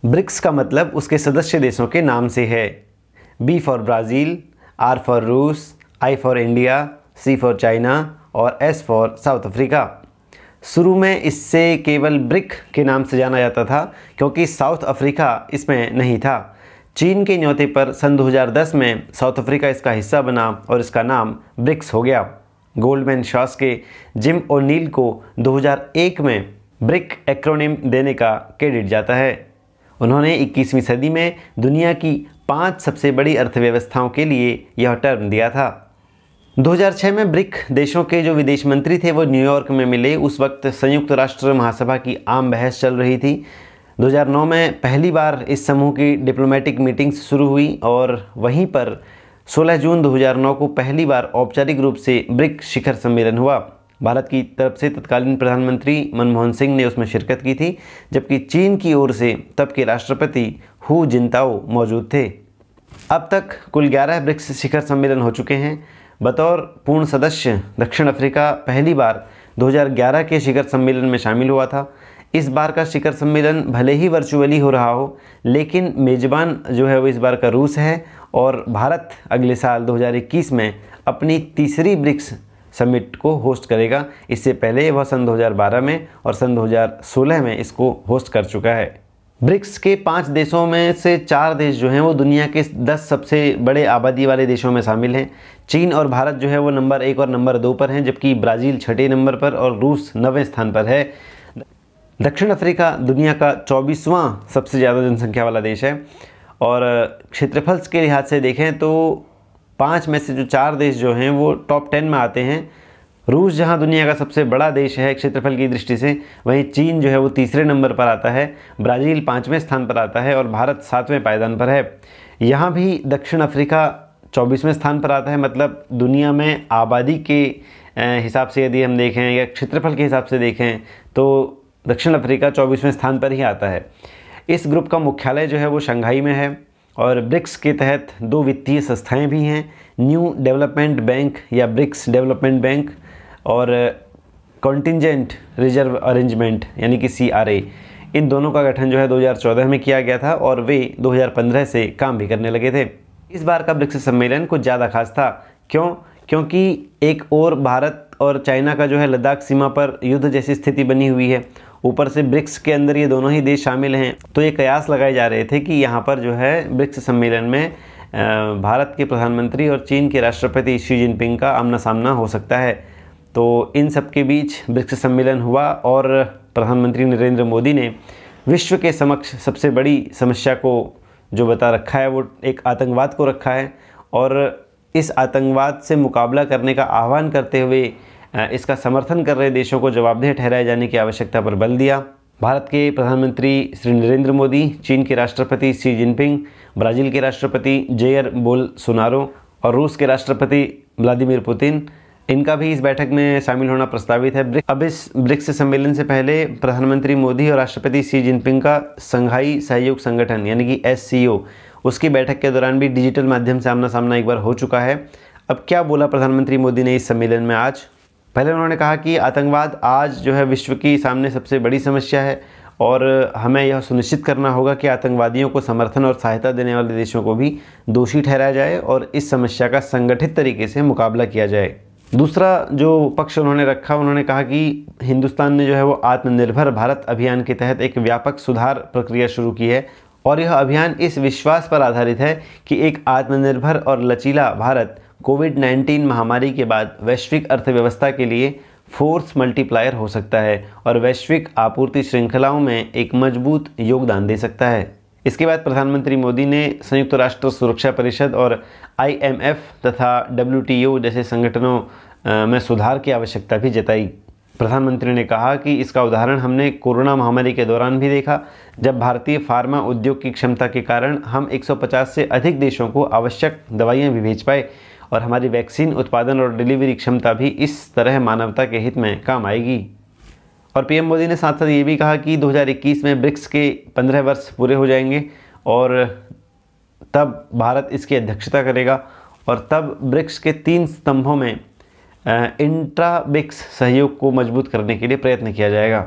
BRICS का मतलब उसके सदस्य देशों के नाम से है। B for Brazil, R for रूस, I for India, C for China और S फॉर साउथ अफ्रीका। शुरू में इससे केवल ब्रिक के नाम से जाना जाता था क्योंकि साउथ अफ्रीका इसमें नहीं था। चीन के न्योते पर सन 2010 में साउथ अफ्रीका इसका हिस्सा बना और इसका नाम ब्रिक्स हो गया। गोल्डमैन सॉक्स के जिम ओ'नील को 2001 में ब्रिक एक्रोनिम देने का क्रेडिट जाता है। उन्होंने 21वीं सदी में दुनिया की 5 सबसे बड़ी अर्थव्यवस्थाओं के लिए यह टर्म दिया था। 2006 में ब्रिक देशों के जो विदेश मंत्री थे वो न्यूयॉर्क में मिले। उस वक्त संयुक्त राष्ट्र महासभा की आम बहस चल रही थी। 2009 में पहली बार इस समूह की डिप्लोमेटिक मीटिंग्स शुरू हुई और वहीं पर 16 जून 2009 को पहली बार औपचारिक रूप से ब्रिक शिखर सम्मेलन हुआ। भारत की तरफ से तत्कालीन प्रधानमंत्री मनमोहन सिंह ने उसमें शिरकत की थी, जबकि चीन की ओर से तब के राष्ट्रपति हू जिनताओ मौजूद थे। अब तक कुल 11 ब्रिक्स शिखर सम्मेलन हो चुके हैं। बतौर पूर्ण सदस्य दक्षिण अफ्रीका पहली बार 2011 के शिखर सम्मेलन में शामिल हुआ था। इस बार का शिखर सम्मेलन भले ही वर्चुअली हो रहा हो, लेकिन मेज़बान जो है वो इस बार का रूस है और भारत अगले साल 2021 में अपनी तीसरी ब्रिक्स समिट को होस्ट करेगा। इससे पहले वह सन 2012 में और सन 2016 में इसको होस्ट कर चुका है। ब्रिक्स के 5 देशों में से 4 देश जो हैं वो दुनिया के 10 सबसे बड़े आबादी वाले देशों में शामिल हैं। चीन और भारत जो है वो नंबर 1 और नंबर 2 पर हैं, जबकि ब्राज़ील 6ठे नंबर पर और रूस 9वें स्थान पर है। दक्षिण अफ्रीका दुनिया का 24वां सबसे ज़्यादा जनसंख्या वाला देश है और क्षेत्रफल के लिहाज से देखें तो 5 में से जो 4 देश जो हैं वो टॉप 10 में आते हैं। रूस जहां दुनिया का सबसे बड़ा देश है क्षेत्रफल की दृष्टि से, वहीं चीन जो है वो तीसरे नंबर पर आता है, ब्राज़ील 5वें स्थान पर आता है और भारत 7वें पायदान पर है। यहाँ भी दक्षिण अफ्रीका 24वें स्थान पर आता है। मतलब दुनिया में आबादी के हिसाब से यदि हम देखें या क्षेत्रफल के हिसाब से देखें तो दक्षिण अफ्रीका 24वें स्थान पर ही आता है। इस ग्रुप का मुख्यालय जो है वो शंघाई में है और ब्रिक्स के तहत 2 वित्तीय संस्थाएं भी हैं, न्यू डेवलपमेंट बैंक या ब्रिक्स डेवलपमेंट बैंक और कॉन्टिजेंट रिजर्व अरेंजमेंट यानी कि CRA। इन दोनों का गठन जो है 2014 में किया गया था और वे 2015 से काम भी करने लगे थे। इस बार का ब्रिक्स सम्मेलन कुछ ज़्यादा खास था। क्योंकि एक और भारत और चाइना का जो है लद्दाख सीमा पर युद्ध जैसी स्थिति बनी हुई है, ऊपर से ब्रिक्स के अंदर ये दोनों ही देश शामिल हैं, तो ये कयास लगाए जा रहे थे कि यहाँ पर जो है ब्रिक्स सम्मेलन में भारत के प्रधानमंत्री और चीन के राष्ट्रपति शी जिनपिंग का आमना सामना हो सकता है। तो इन सब के बीच ब्रिक्स सम्मेलन हुआ और प्रधानमंत्री नरेंद्र मोदी ने विश्व के समक्ष सबसे बड़ी समस्या को जो बता रखा है वो एक आतंकवाद को रखा है और इस आतंकवाद से मुकाबला करने का आह्वान करते हुए इसका समर्थन कर रहे देशों को जवाबदेह ठहराए जाने की आवश्यकता पर बल दिया। भारत के प्रधानमंत्री श्री नरेंद्र मोदी, चीन के राष्ट्रपति शी जिनपिंग, ब्राज़ील के राष्ट्रपति जेयर बोल्सोनारो और रूस के राष्ट्रपति व्लादिमीर पुतिन, इनका भी इस बैठक में शामिल होना प्रस्तावित है। अब इस ब्रिक्स सम्मेलन से पहले प्रधानमंत्री मोदी और राष्ट्रपति शी जिनपिंग का संघाई सहयोग संगठन यानी कि SCO उसकी बैठक के दौरान भी डिजिटल माध्यम से आमना सामना एक बार हो चुका है। अब क्या बोला प्रधानमंत्री मोदी ने इस सम्मेलन में आज? पहले उन्होंने कहा कि आतंकवाद आज जो है विश्व की सामने सबसे बड़ी समस्या है और हमें यह सुनिश्चित करना होगा कि आतंकवादियों को समर्थन और सहायता देने वाले देशों को भी दोषी ठहराया जाए और इस समस्या का संगठित तरीके से मुकाबला किया जाए। दूसरा जो पक्ष उन्होंने रखा, उन्होंने कहा कि हिंदुस्तान ने जो है वो आत्मनिर्भर भारत अभियान के तहत एक व्यापक सुधार प्रक्रिया शुरू की है और यह अभियान इस विश्वास पर आधारित है कि एक आत्मनिर्भर और लचीला भारत कोविड-19 महामारी के बाद वैश्विक अर्थव्यवस्था के लिए फोर्स मल्टीप्लायर हो सकता है और वैश्विक आपूर्ति श्रृंखलाओं में एक मजबूत योगदान दे सकता है। इसके बाद प्रधानमंत्री मोदी ने संयुक्त राष्ट्र सुरक्षा परिषद और IMF तथा WTO जैसे संगठनों में सुधार की आवश्यकता भी जताई। प्रधानमंत्री ने कहा कि इसका उदाहरण हमने कोरोना महामारी के दौरान भी देखा, जब भारतीय फार्मा उद्योग की क्षमता के कारण हम 150 से अधिक देशों को आवश्यक दवाइयाँ भी भेज पाए और हमारी वैक्सीन उत्पादन और डिलीवरी क्षमता भी इस तरह मानवता के हित में काम आएगी। और PM मोदी ने साथ साथ ये भी कहा कि 2021 में ब्रिक्स के 15 वर्ष पूरे हो जाएंगे और तब भारत इसकी अध्यक्षता करेगा और तब ब्रिक्स के 3 स्तंभों में इंट्रा ब्रिक्स सहयोग को मजबूत करने के लिए प्रयत्न किया जाएगा।